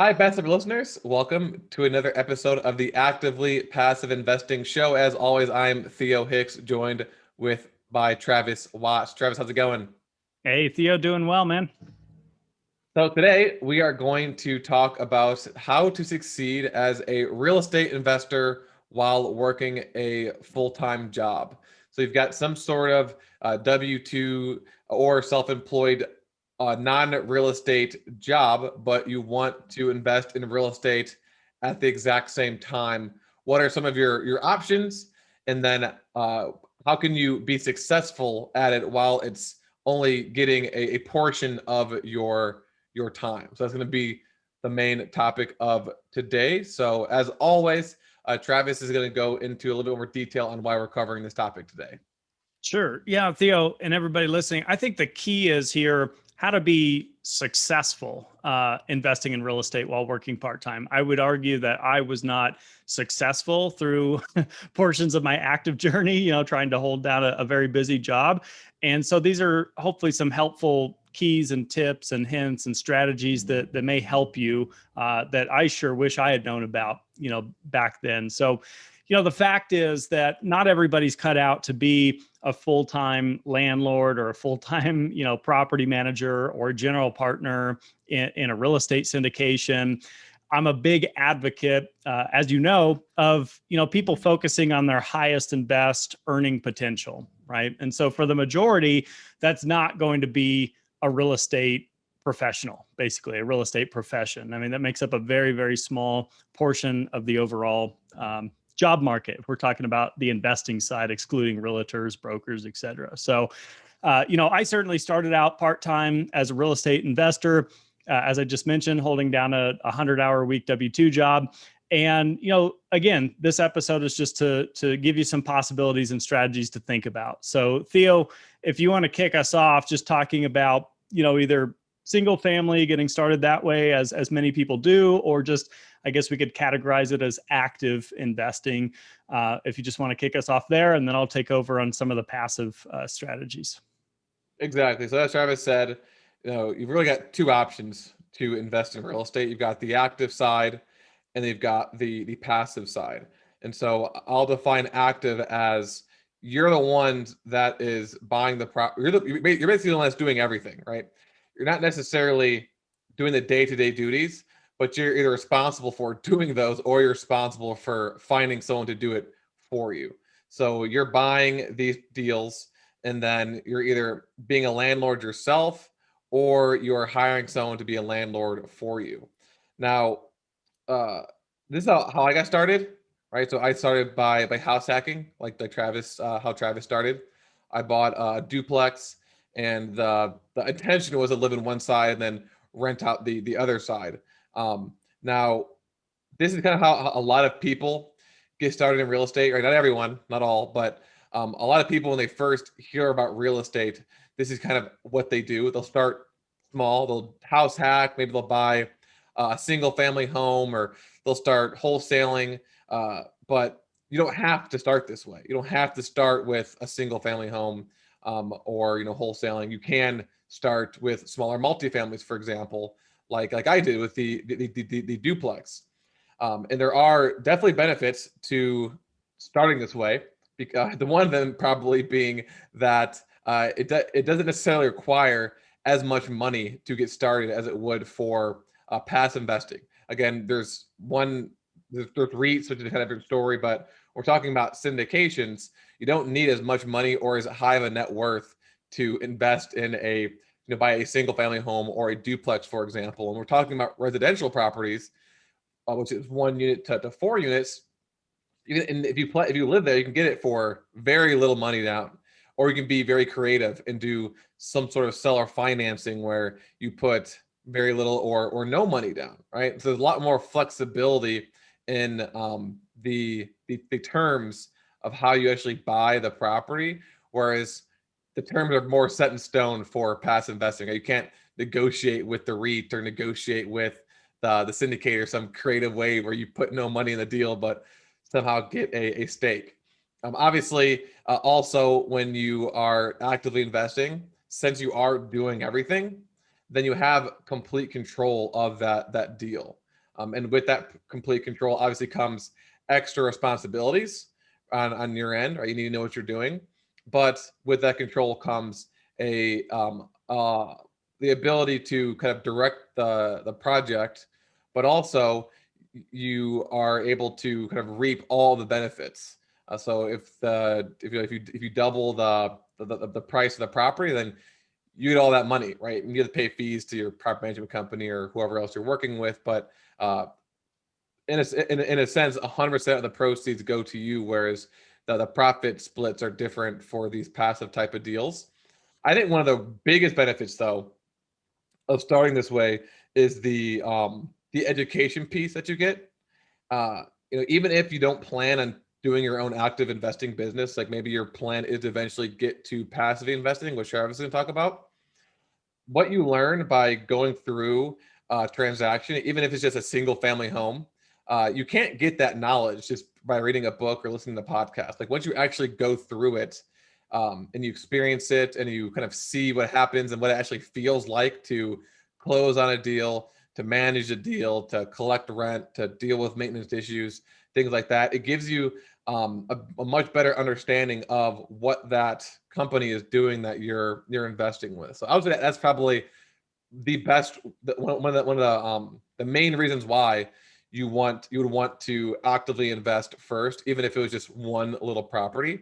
Hi, passive listeners. Welcome to another episode of the Actively Passive Investing Show. As always, I'm Theo Hicks, joined with by Travis Watts. Travis, how's it going? Hey, Theo, doing well, man. So today we are going to talk about how to succeed as a real estate investor while working a full-time job. So you've got some sort of W-2 or self-employed non-real estate job, but you want to invest in real estate at the exact same time. What are some of your options? And then how can you be successful at it while it's only getting a portion of your time? So that's going to be the main topic of today. So as always, Travis is going to go into a little bit more detail on why we're covering this topic today. Sure. Yeah, Theo, and everybody listening, I think the key is here how to be successful investing in real estate while working part-time. I would argue that I was not successful through portions of my active journey, trying to hold down a very busy job. And so these are hopefully some helpful keys and tips and hints and strategies that may help you that I sure wish I had known about, back then. So, the fact is that not everybody's cut out to be a full-time landlord or a full-time, property manager or general partner in a real estate syndication. I'm a big advocate, as you know, of people focusing on their highest and best earning potential, right? And so for the majority, that's not going to be a real estate professional, basically a real estate profession. I mean, that makes up a very, very small portion of the overall job market. We're talking about the investing side, excluding realtors, brokers, et cetera. So, I certainly started out part-time as a real estate investor, as I just mentioned, holding down a 100-hour a week W-2 job. And, again, this episode is just to give you some possibilities and strategies to think about. So, Theo, if you want to kick us off just talking about, either single family, getting started that way, as many people do, or just, I guess we could categorize it as active investing. If you just want to kick us off there, and then I'll take over on some of the passive strategies. Exactly. So as Travis said, you've really got two options to invest in real estate. You've got the active side, and you've got the passive side. And so I'll define active as you're the one that is buying the property. You're basically the one that's doing everything, right? You're not necessarily doing the day-to-day duties, but you're either responsible for doing those or you're responsible for finding someone to do it for you. So you're buying these deals, and then you're either being a landlord yourself or you're hiring someone to be a landlord for you. Now, this is how I got started, right? So I started by house hacking, like Travis, how Travis started. I bought a duplex, and the intention was to live in one side and then rent out the other side. Now, this is kind of how a lot of people get started in real estate, right? Not everyone, not all, but a lot of people when they first hear about real estate, this is kind of what they do. They'll start small, they'll house hack, maybe they'll buy a single family home, or they'll start wholesaling. But you don't have to start this way. You don't have to start with a single family home or wholesaling. You can start with smaller multifamilies, for example, like I did with the duplex. And there are definitely benefits to starting this way. The one of them probably being that it doesn't necessarily require as much money to get started as it would for passive investing. Again, there's REITs, which is kind of a different story, but we're talking about syndications. You don't need as much money or as high of a net worth to invest in buy a single family home or a duplex, for example. And we're talking about residential properties, which is 1 unit to 4 units. And if you live there, you can get it for very little money down, or you can be very creative and do some sort of seller financing where you put very little or no money down, right? So there's a lot more flexibility in the terms of how you actually buy the property, whereas the terms are more set in stone for passive investing. You can't negotiate with the REIT or negotiate with the syndicator some creative way where you put no money in the deal, but somehow get a stake. Obviously, also when you are actively investing, since you are doing everything, then you have complete control of that deal. And with that complete control, obviously comes extra responsibilities on your end, right? You need to know what you're doing. But with that control comes the ability to kind of direct the project, but also you are able to kind of reap all the benefits. So if you double the price of the property, then you get all that money, right? And you have to pay fees to your property management company or whoever else you're working with, but in a sense, 100% of the proceeds go to you, whereas the profit splits are different for these passive type of deals. I think one of the biggest benefits, though, of starting this way is the education piece that you get. Even if you don't plan on doing your own active investing business, like maybe your plan is to eventually get to passive investing, which Travis is going to talk about. What you learn by going through a transaction, even if it's just a single family home, you can't get that knowledge just by reading a book or listening to podcasts. Like once you actually go through it, and you experience it and you kind of see what happens and what it actually feels like to close on a deal, to manage a deal, to collect rent, to deal with maintenance issues, things like that. It gives you a much better understanding of what that company is doing that you're investing with. So I would say that's probably the best, one of the main reasons why you would want to actively invest first, even if it was just one little property.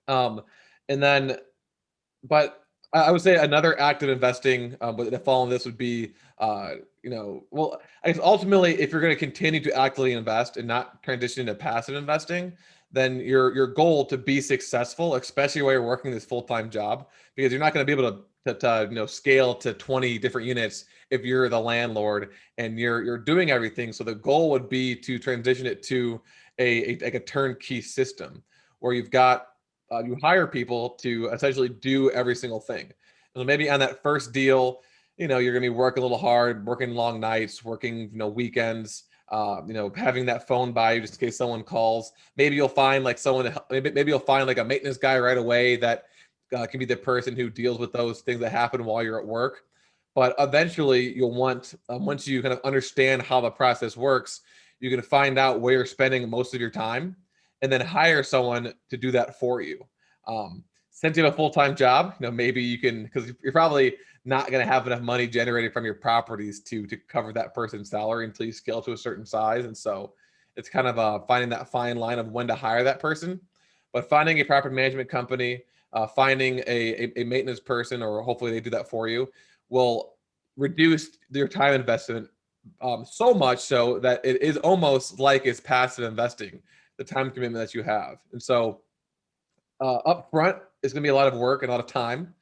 And then, but I would say another active investing, but the fall on this would be, well, I guess ultimately, if you're going to continue to actively invest and not transition to passive investing, then your goal to be successful, especially while you're working this full-time job, because you're not going to be able to scale to 20 different units if you're the landlord and you're doing everything. So the goal would be to transition it to like a turnkey system where you hire people to essentially do every single thing. So maybe on that first deal, you're going to be working a little hard, working long nights, working, weekends, having that phone by you just in case someone calls. Maybe you'll find like maybe you'll find like a maintenance guy right away that can be the person who deals with those things that happen while you're at work. But eventually you'll want, once you kind of understand how the process works, you're going to find out where you're spending most of your time and then hire someone to do that for you. Since you have a full-time job, maybe you can, because you're probably not going to have enough money generated from your properties to cover that person's salary until you scale to a certain size. And so it's kind of finding that fine line of when to hire that person. But finding a property management company, finding a maintenance person, or hopefully they do that for you, will reduce your time investment so much so that it is almost like it's passive investing, the time commitment that you have. And so up front, it's going to be a lot of work and a lot of time,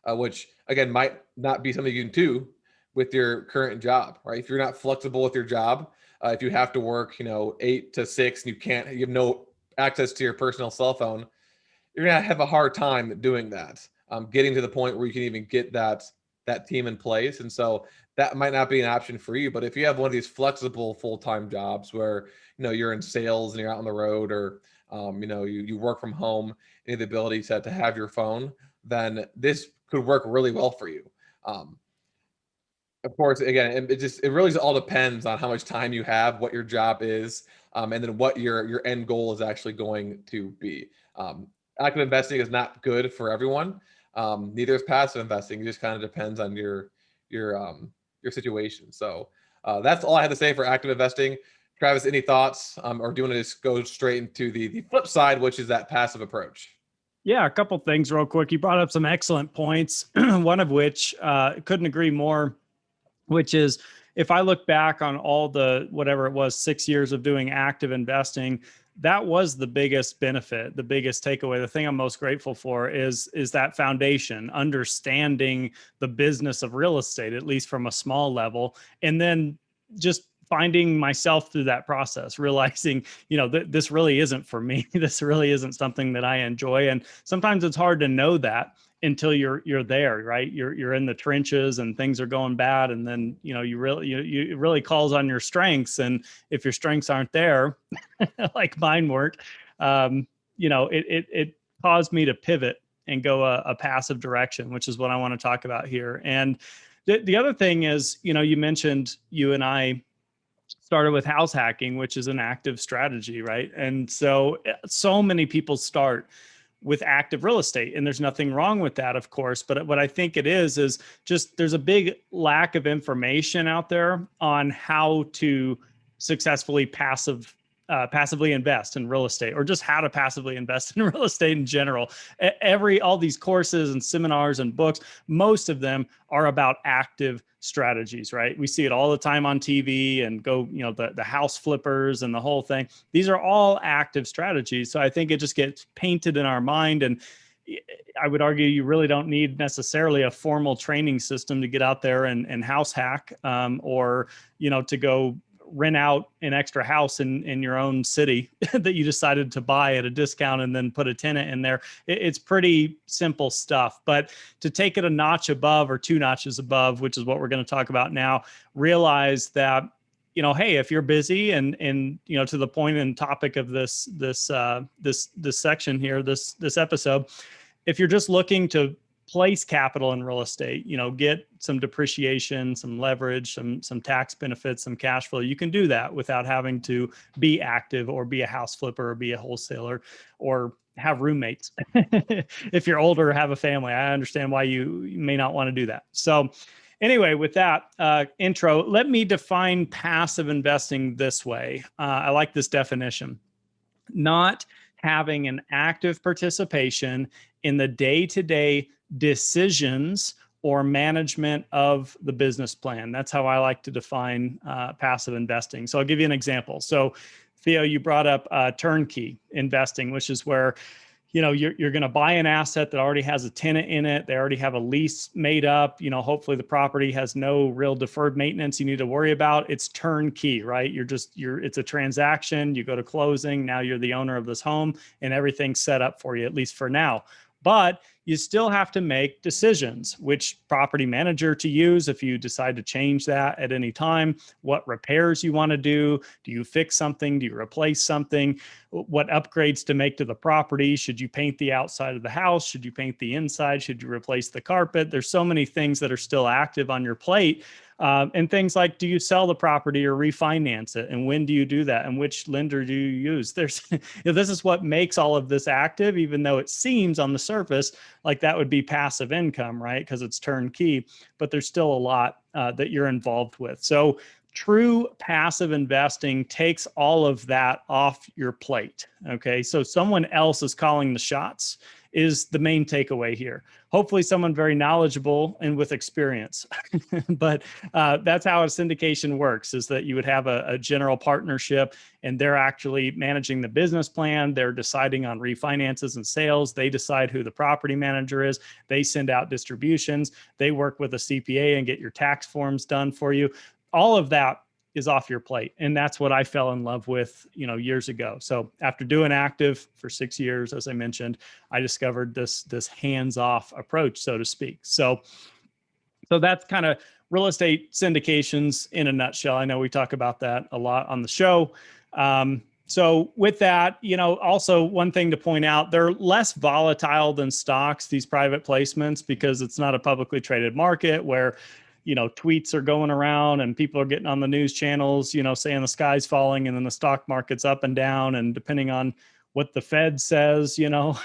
which again might not be something you can do with your current job, right? If you're not flexible with your job, if you have to work, 8 to 6, and you have no access to your personal cell phone, you're going to have a hard time doing that. Getting to the point where you can even get that team in place. And so that might not be an option for you. But if you have one of these flexible full-time jobs where, you're in sales and you're out on the road, or, you work from home and you have the ability to have your phone, then this could work really well for you. Of course, again, it really all depends on how much time you have, what your job is, and then what your end goal is actually going to be. Active investing is not good for everyone. Neither is passive investing. It just kind of depends on your situation. So that's all I have to say for active investing. Travis, any thoughts, or do you want to just go straight into the flip side, which is that passive approach? Yeah, a couple things real quick. You brought up some excellent points, one of which couldn't agree more, which is if I look back on all the, whatever it was, 6 years of doing active investing, that was the biggest benefit, the biggest takeaway. The thing I'm most grateful for is that foundation, understanding the business of real estate, at least from a small level, and then just finding myself through that process, realizing, this really isn't for me. This really isn't something that I enjoy. And sometimes it's hard to know that until you're there, right? You're in the trenches and things are going bad. And then, you really calls on your strengths. And if your strengths aren't there, like mine weren't, it caused me to pivot and go a passive direction, which is what I want to talk about here. And the other thing is, you mentioned you and I started with house hacking, which is an active strategy, right? And so many people start with active real estate, and there's nothing wrong with that, of course. But what I think it is just there's a big lack of information out there on how to successfully passively invest in real estate, or just how to passively invest in real estate in general. All these courses and seminars and books, most of them are about active strategies, right? We see it all the time on TV, and the house flippers and the whole thing. These are all active strategies. So I think it just gets painted in our mind. And I would argue you really don't need necessarily a formal training system to get out there and house hack, or to go rent out an extra house in your own city that you decided to buy at a discount and then put a tenant in there. It's pretty simple stuff. But to take it a notch above, or 2 notches above, which is what we're going to talk about now, realize that, hey, if you're busy and to the point and topic of this section here, this episode, if you're just looking to place capital in real estate, get some depreciation, some leverage, some tax benefits, some cash flow, you can do that without having to be active, or be a house flipper, or be a wholesaler, or have roommates. If you're older or have a family, I understand why you may not want to do that. So anyway, with that intro, let me define passive investing this way. I like this definition: not having an active participation in the day-to-day decisions or management of the business plan. That's how I like to define passive investing. So I'll give you an example. So Theo, you brought up turnkey investing, which is where you're going to buy an asset that already has a tenant in it. They already have a lease made up. Hopefully the property has no real deferred maintenance you need to worry about. It's turnkey, right? It's a transaction. You go to closing. Now you're the owner of this home, and everything's set up for you, at least for now. But you still have to make decisions: which property manager to use if you decide to change that at any time, what repairs you want to do. Do you fix something? Do you replace something? What upgrades to make to the property? Should you paint the outside of the house? Should you paint the inside? Should you replace the carpet? There's so many things that are still active on your plate. And things like, do you sell the property or refinance it? And when do you do that? And which lender do you use? This is what makes all of this active, even though it seems on the surface like that would be passive income, right? Because it's turnkey, but there's still a lot that you're involved with. So true passive investing takes all of that off your plate. Okay. So someone else is calling the shots is the main takeaway here. Hopefully someone very knowledgeable and with experience. But that's how a syndication works, is that you would have a general partnership, and they're actually managing the business plan. They're deciding on refinances and sales. They decide who the property manager is. They send out distributions. They work with a CPA and get your tax forms done for you. All of that is off your plate. And that's what I fell in love with, years ago. So after doing active for 6 years, as I mentioned, I discovered this hands-off approach, so to speak. So that's kind of real estate syndications in a nutshell. I know we talk about that a lot on the show. So with that, also one thing to point out, they're less volatile than stocks, these private placements, because it's not a publicly traded market where tweets are going around and people are getting on the news channels, saying the sky's falling, and then the stock market's up and down. And depending on what the Fed says, your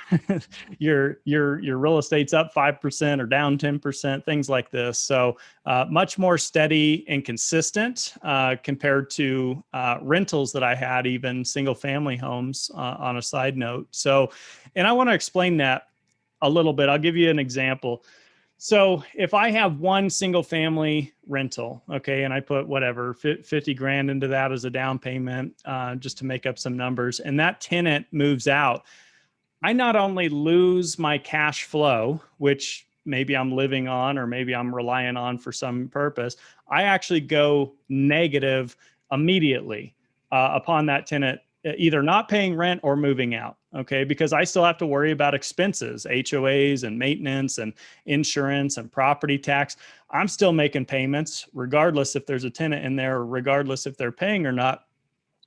real estate's up 5% or down 10%, things like this. So much more steady and consistent compared to rentals that I had, even single family homes on a side note. So, and I want to explain that a little bit. I'll give you an example. So if I have one single family rental, okay, and I put 50 grand into that as a down payment, just to make up some numbers, and that tenant moves out, I not only lose my cash flow, which maybe I'm living on, or maybe I'm relying on for some purpose, I actually go negative immediately upon that tenant either not paying rent or moving out. Okay. Because I still have to worry about expenses, HOAs and maintenance and insurance and property tax. I'm still making payments regardless if there's a tenant in there, or regardless if they're paying or not.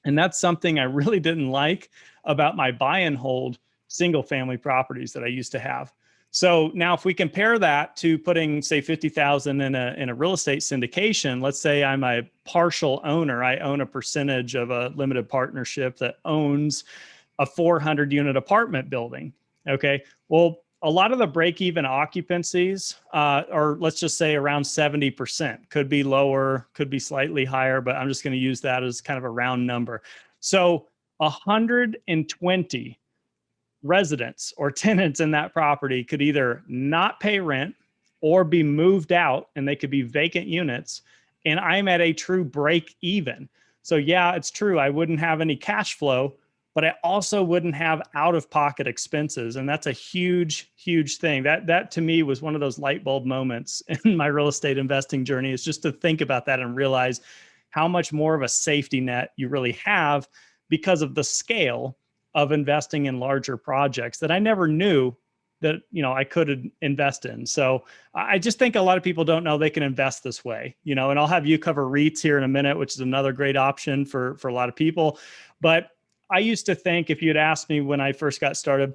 And that's something I really didn't like about my buy and hold single family properties that I used to have. So now if we compare that to putting, say, 50,000 in a real estate syndication, let's say I'm a partial owner. I own a percentage of a limited partnership that owns a 400 unit apartment building. Okay. Well, a lot of the break even occupancies are, let's just say, around 70%. Could be lower, could be slightly higher, but I'm just going to use that as kind of a round number. So 120 residents or tenants in that property could either not pay rent or be moved out, and they could be vacant units. And I'm at a true break even. So yeah, it's true, I wouldn't have any cash flow, but I also wouldn't have out of pocket expenses. And that's a huge, huge thing. That to me was one of those light bulb moments in my real estate investing journey, is just to think about that and realize how much more of a safety net you really have because of the scale of investing in larger projects that I never knew that, I could invest in. So I just think a lot of people don't know they can invest this way, and I'll have you cover REITs here in a minute, which is another great option for a lot of people. But I used to think, if you'd asked me when I first got started,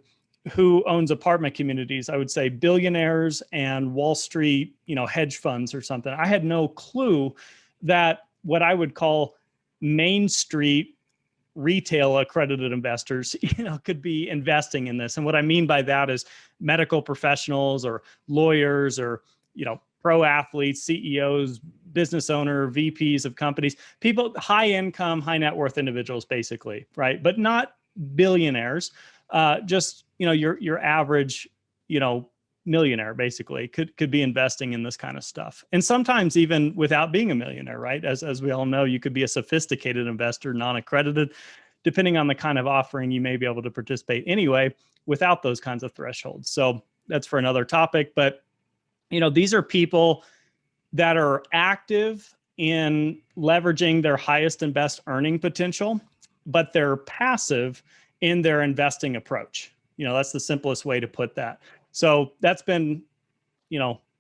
who owns apartment communities, I would say billionaires and Wall Street, hedge funds or something. I had no clue that what I would call Main Street retail accredited investors, could be investing in this. And what I mean by that is medical professionals or lawyers or, pro athletes, CEOs, business owner, VPs of companies, people, high income, high net worth individuals, basically, right? But not billionaires, just, your average, millionaire basically could be investing in this kind of stuff. And sometimes even without being a millionaire, right? As we all know, you could be a sophisticated investor, non-accredited, depending on the kind of offering, you may be able to participate anyway without those kinds of thresholds. So that's for another topic. But, these are people that are active in leveraging their highest and best earning potential, but they're passive in their investing approach. That's the simplest way to put that. So that's been,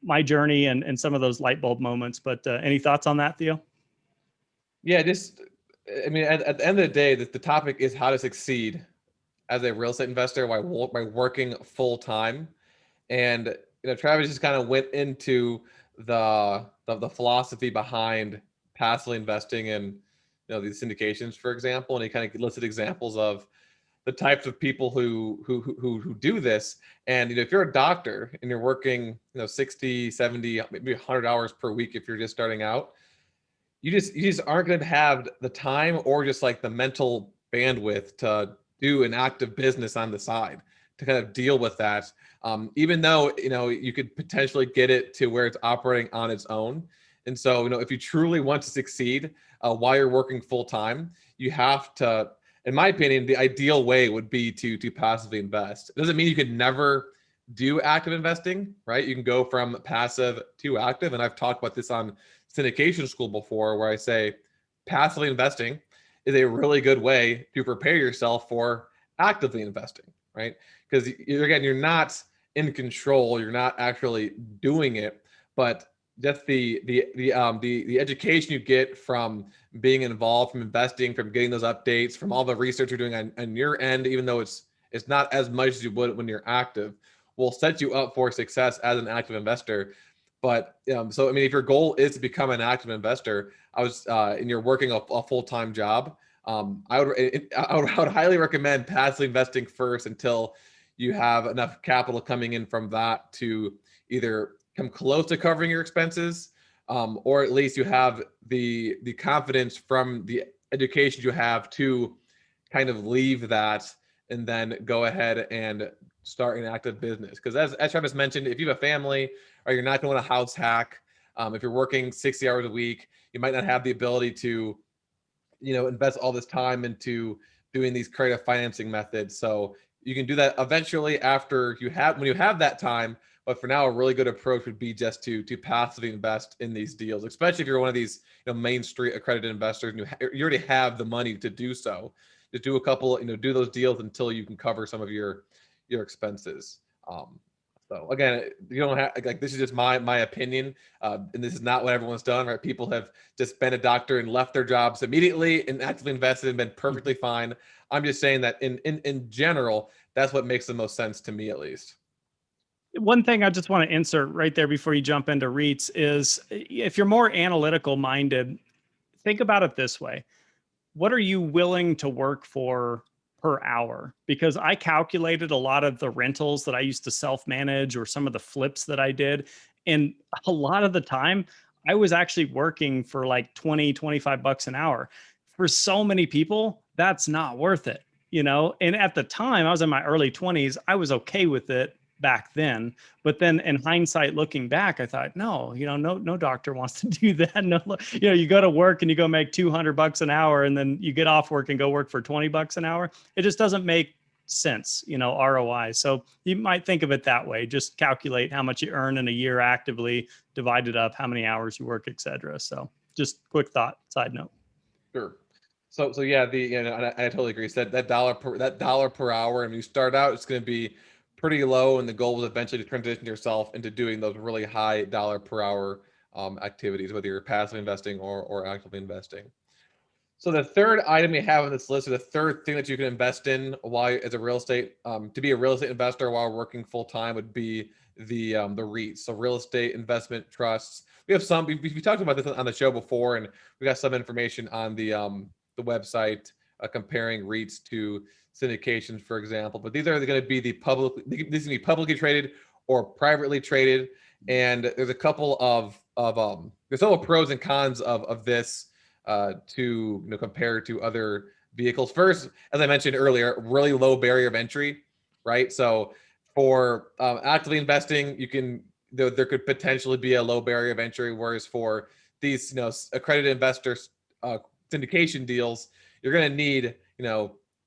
my journey and some of those light bulb moments. But any thoughts on that, Theo? Yeah, at the end of the day, the topic is how to succeed as a real estate investor by working full time. And Travis just kind of went into the philosophy behind passively investing in these syndications, for example, and he kind of listed examples of the types of people who do this. And if you're a doctor and you're working 60, 70, maybe 100 hours per week, if you're just starting out, you just aren't going to have the time or just like the mental bandwidth to do an active business on the side to kind of deal with that. Even though you could potentially get it to where it's operating on its own. And so if you truly want to succeed while you're working full time, you have to, in my opinion, the ideal way would be to passively invest. It doesn't mean you could never do active investing, right? You can go from passive to active. And I've talked about this on syndication school before, where I say passively investing is a really good way to prepare yourself for actively investing, right? Because you're not in control, you're not actually doing it, but just the education you get from being involved, from investing, from getting those updates, from all the research you're doing on your end, even though it's not as much as you would when you're active, will set you up for success as an active investor. But so if your goal is to become an active investor, and you're working a full-time job, I would highly recommend passively investing first until you have enough capital coming in from that to either come close to covering your expenses, or at least you have the confidence from the education you have to kind of leave that and then go ahead and start an active business. Because as Travis mentioned, if you have a family or you're not going to house hack, if you're working 60 hours a week, you might not have the ability to, invest all this time into doing these creative financing methods. So you can do that eventually when you have that time. But for now, a really good approach would be just to passively invest in these deals, especially if you're one of these Main Street accredited investors and you already have the money to do so. Just do a couple, do those deals until you can cover some of your expenses. So again, you don't have, like, this is just my opinion, and this is not what everyone's done, right? People have just been a doctor and left their jobs immediately and actively invested and been perfectly fine. I'm just saying that in general, that's what makes the most sense to me, at least. One thing I just want to insert right there before you jump into REITs is if you're more analytical minded, think about it this way. What are you willing to work for per hour? Because I calculated a lot of the rentals that I used to self manage or some of the flips that I did. And a lot of the time, I was actually working for like 20, 25 bucks an hour. For so many people, that's not worth it, you know? And at the time, I was in my early 20s, I was okay with it back then. But then in hindsight, looking back, I thought, no, no doctor wants to do that. No, you go to work and you go make 200 bucks an hour and then you get off work and go work for 20 bucks an hour. It just doesn't make sense, ROI. So you might think of it that way. Just calculate how much you earn in a year actively, divide it up, how many hours you work, et cetera. So just quick thought, side note. Sure. So yeah, I totally agree. So that dollar per hour, and you start out, it's going to be pretty low, and the goal is eventually to transition yourself into doing those really high dollar per hour activities, whether you're passive investing or actively investing. So the third item we have on this list, or the third thing that you can invest in while as a real estate, to be a real estate investor while working full time, would be the REITs, so real estate investment trusts. We have some. We talked about this on the show before, and we got some information on the website comparing REITs to syndications, for example. But these are going to be these are going to be publicly traded or privately traded, and there's a couple of there's several pros and cons of this to compare to other vehicles. First, as I mentioned earlier, really low barrier of entry, right? So for actively investing, there could potentially be a low barrier of entry, whereas for these accredited investors syndication deals, you're going to need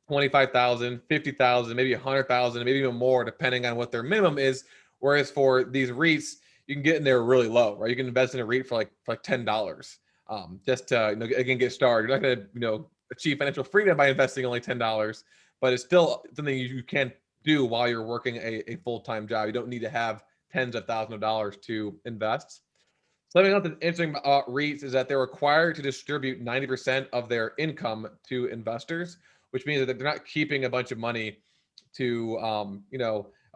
25,000, 50,000, maybe 100,000, maybe even more, depending on what their minimum is. Whereas for these REITs, you can get in there really low, right? You can invest in a REIT for like $10. Just to again get started. You're not going to achieve financial freedom by investing only $10, but it's still something you can do while you're working a full-time job. You don't need to have tens of thousands of dollars to invest. Something else that's interesting about REITs is that they're required to distribute 90% of their income to investors, which means that they're not keeping a bunch of money to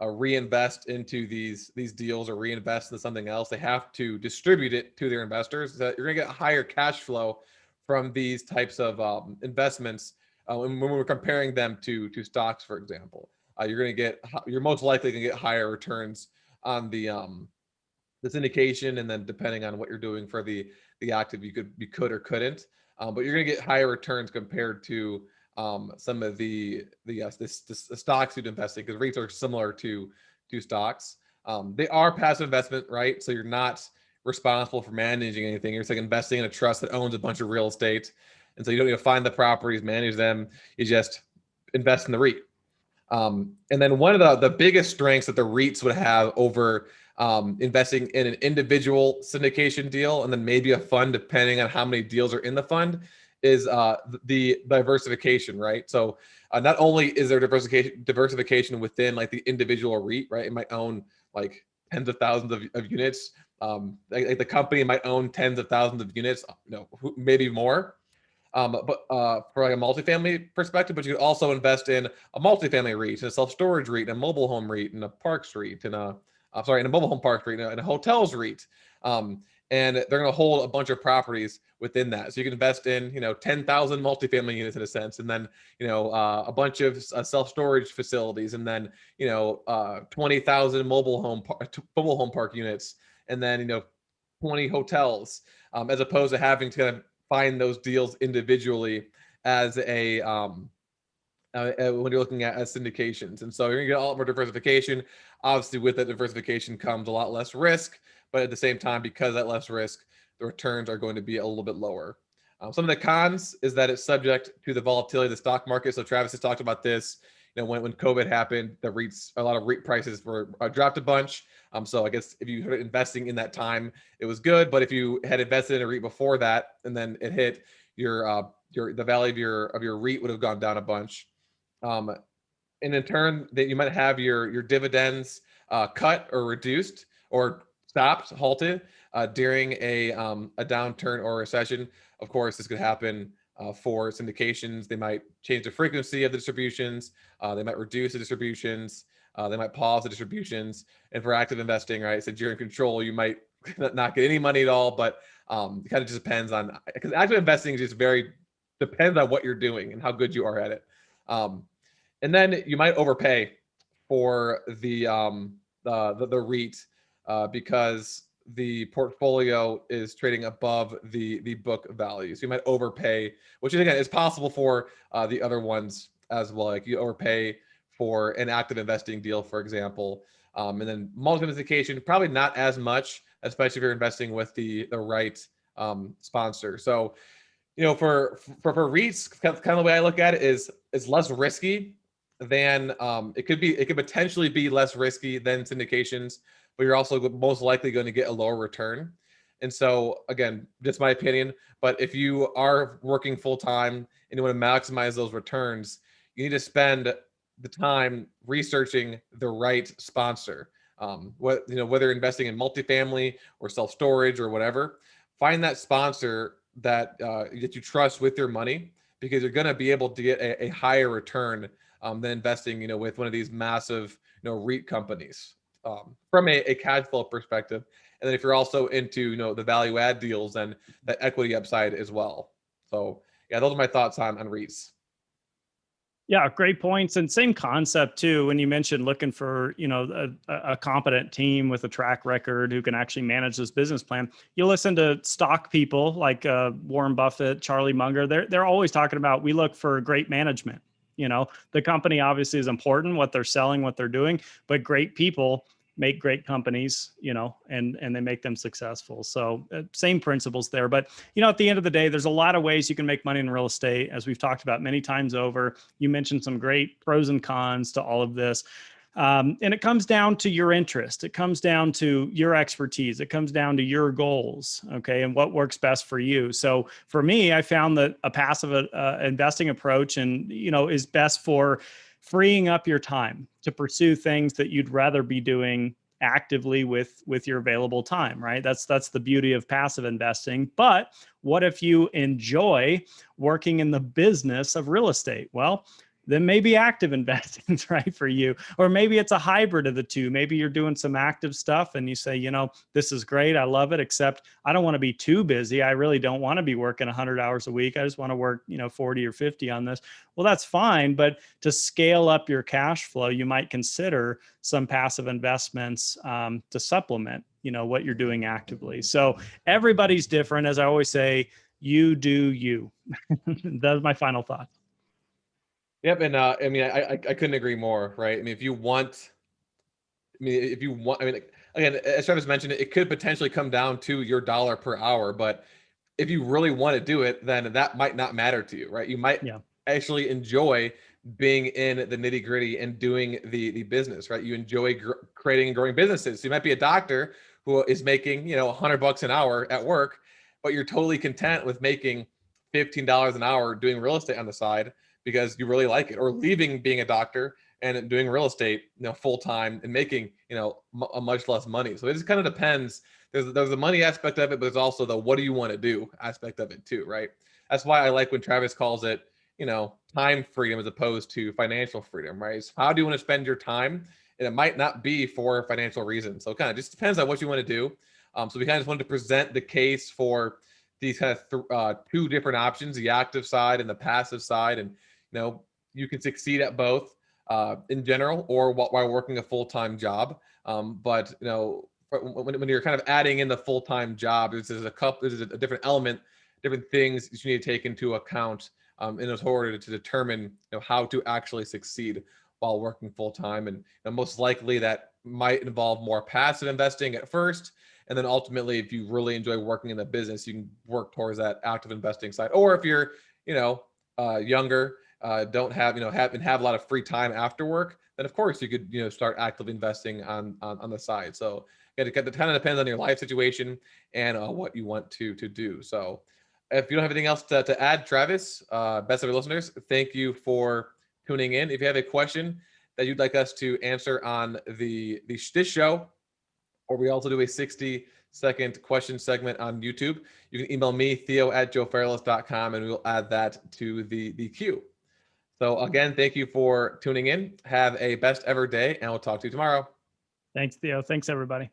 reinvest into these deals or reinvest into something else. They have to distribute it to their investors. That you're going to get higher cash flow from these types of investments when we're comparing them to stocks, for example. You're most likely going to get higher returns on the syndication, and then depending on what you're doing for the active, you could or couldn't, but you're going to get higher returns compared to some of the stocks you'd invest in, because REITs are similar to stocks. They are passive investment, right? So you're not responsible for managing anything. You're just like investing in a trust that owns a bunch of real estate, and so you don't need to find the properties, manage them. You just invest in the REIT. And then one of the biggest strengths that the REITs would have over investing in an individual syndication deal and then maybe a fund, depending on how many deals are in the fund, is the diversification, right? So not only is there diversification within like the individual REIT, right? It might own like tens of thousands of units. Like the company might own tens of thousands of units, maybe more. But for like a multifamily perspective, but you could also invest in a multifamily REIT, a self-storage REIT, a mobile home REIT, and a parks REIT, and in a mobile home park REIT, and a hotels REIT. And they're going to hold a bunch of properties within that. So you can invest in, 10,000 multifamily units in a sense, and then, a bunch of self-storage facilities, and then, 20,000 mobile home park units, and then, 20 hotels, as opposed to having to kind of find those deals individually as when you're looking at as syndications. And so you're gonna get a lot more diversification. Obviously, with that diversification comes a lot less risk, but at the same time, because of that less risk, the returns are going to be a little bit lower. Some of the cons is that it's subject to the volatility of the stock market. So Travis has talked about this. When COVID happened, a lot of REIT prices were dropped a bunch. So I guess if you started investing in that time, it was good. But if you had invested in a REIT before that and then it hit, the value of your REIT would have gone down a bunch. And in turn, that you might have your dividends cut or reduced or stopped, halted during a downturn or recession. Of course, this could happen for syndications. They might change the frequency of the distributions. They might reduce the distributions. They might pause the distributions. And for active investing, right, since you're in control, you might not get any money at all. But it kind of just depends on, because active investing is just depends on what you're doing and how good you are at it. And then you might overpay for the REIT because the portfolio is trading above the book value. So you might overpay, which again is possible for the other ones as well. Like you overpay for an active investing deal, for example. And then multi-syndication, probably not as much, especially if you're investing with the right sponsor. So, for REITs, kind of the way I look at it is less risky than it could potentially be less risky than syndications, but you're also most likely going to get a lower return. And so again, just my opinion, but if you are working full time and you want to maximize those returns, you need to spend the time researching the right sponsor. Whether investing in multifamily or self storage or whatever, find that sponsor that you trust with your money, because you're going to be able to get a higher return than investing, with one of these massive, REIT companies from a cash flow perspective. And then if you're also into, the value add deals, then that equity upside as well. So yeah, those are my thoughts on REITs. Yeah, great points. And same concept too. When you mentioned looking for, a competent team with a track record who can actually manage this business plan, you listen to stock people like Warren Buffett, Charlie Munger. They're always talking about, we look for great management. The company obviously is important, what they're selling, what they're doing, but great people make great companies, and they make them successful. So same principles there. But, at the end of the day, there's a lot of ways you can make money in real estate, as we've talked about many times over. You mentioned some great pros and cons to all of this. And it comes down to your interest. It comes down to your expertise. It comes down to your goals, okay, and what works best for you. So for me, I found that a passive investing approach is best for freeing up your time to pursue things that you'd rather be doing actively with your available time, right? That's the beauty of passive investing. But what if you enjoy working in the business of real estate? Well, then maybe active investing is right for you. Or maybe it's a hybrid of the two. Maybe you're doing some active stuff and you say, this is great, I love it, except I don't want to be too busy. I really don't want to be working 100 hours a week. I just want to work, 40 or 50 on this. Well, that's fine. But to scale up your cash flow, you might consider some passive investments to supplement, what you're doing actively. So everybody's different. As I always say, you do you. That's my final thought. Yep. And I couldn't agree more, right? if you want, again, as Travis mentioned, it could potentially come down to your dollar per hour, but if you really want to do it, then that might not matter to you, right? You might actually enjoy being in the nitty gritty and doing the business, right? You enjoy creating and growing businesses. So you might be a doctor who is making, $100 an hour at work, but you're totally content with making $15 an hour doing real estate on the side because you really like it, or leaving being a doctor and doing real estate, full time and making, a much less money. So it just kind of depends. There's the money aspect of it, but there's also the what do you want to do aspect of it too, right? That's why I like when Travis calls it, time freedom as opposed to financial freedom, right? So how do you want to spend your time? And it might not be for financial reasons. So it kind of just depends on what you want to do. So we kind of just wanted to present the case for these kind of two different options, the active side and the passive side. And, you can succeed at both in general or while working a full-time job. But, when you're kind of adding in the full-time job, there's a different element, different things that you need to take into account in order to determine how to actually succeed while working full-time. And most likely that might involve more passive investing at first, and then ultimately, if you really enjoy working in the business, you can work towards that active investing side. Or if you're younger, don't have have a lot of free time after work, then of course you could start actively investing on the side. So it kind of depends on your life situation and what you want to do. So if you don't have anything else to add, Travis, best of your listeners, thank you for tuning in. If you have a question that you'd like us to answer on this show, or we also do a 60-second question segment on YouTube, you can email me, Theo@joefairless.com, and we'll add that to the queue. So again, thank you for tuning in. Have a best ever day, and we'll talk to you tomorrow. Thanks, Theo. Thanks, everybody.